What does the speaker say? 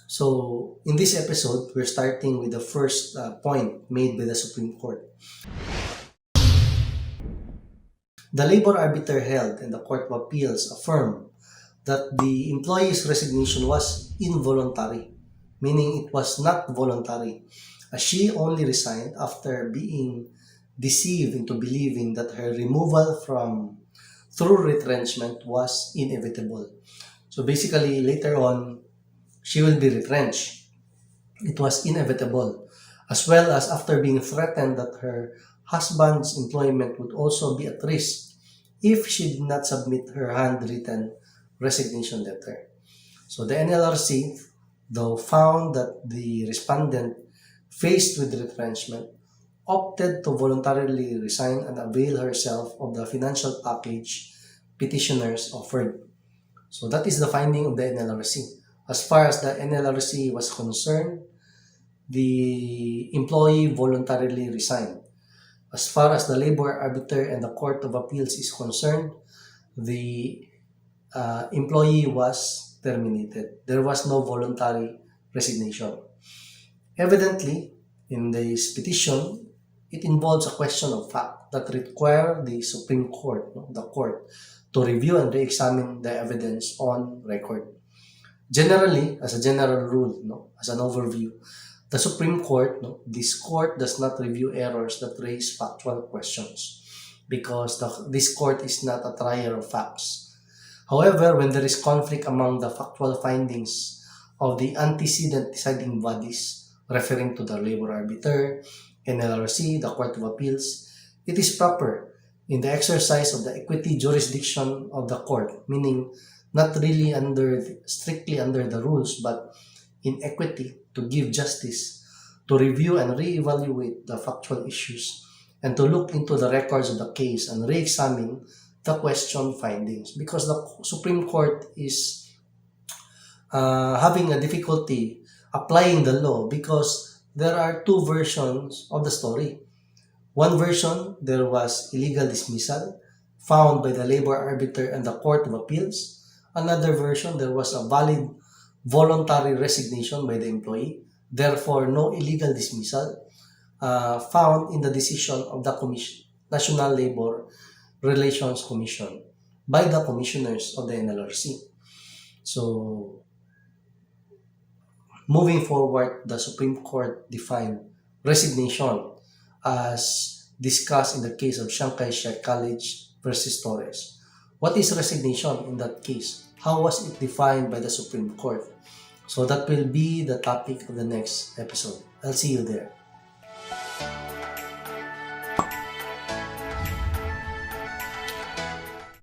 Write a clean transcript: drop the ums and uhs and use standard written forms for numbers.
So, in this episode, we're starting with the first point made by the Supreme Court. The labor arbiter held and the Court of Appeals affirmed that the employee's resignation was involuntary, meaning it was not voluntary, as she only resigned after being deceived into believing that her removal from through retrenchment was inevitable. So basically, later on, she will be retrenched. It was inevitable, as well as after being threatened that her husband's employment would also be at risk if she did not submit her handwritten resignation letter. So the NLRC, though found that the respondent faced with retrenchment, opted to voluntarily resign and avail herself of the financial package petitioners offered. So that is the finding of the NLRC. As far as the NLRC was concerned, the employee voluntarily resigned. As far as the labor arbiter and the Court of Appeals is concerned, the employee was terminated. There was no voluntary resignation. Evidently, in this petition, it involves a question of fact that require the Supreme Court, the court, to review and re-examine the evidence on record. Generally, as a general rule, as an overview, the Supreme Court, this court does not review errors that raise factual questions because this court is not a trier of facts. However, when there is conflict among the factual findings of the antecedent deciding bodies, referring to the labor arbiter, NLRC, the Court of Appeals, it is proper in the exercise of the equity jurisdiction of the court, meaning not really strictly under the rules, but in equity to give justice, to review and re-evaluate the factual issues, and to look into the records of the case and re-examine the question findings. Because the Supreme Court is having a difficulty applying the law because there are two versions of the story. One version, there was illegal dismissal found by the labor arbiter and the Court of Appeals. Another version, there was a valid voluntary resignation by the employee. Therefore, no illegal dismissal found in the decision of the National Labor Relations Commission by the commissioners of the NLRC. So, moving forward, the Supreme Court defined resignation as discussed in the case of Shanghai Sheikh College versus Torres. What is resignation in that case? How was it defined by the Supreme Court? So that will be the topic of the next episode. I'll see you there.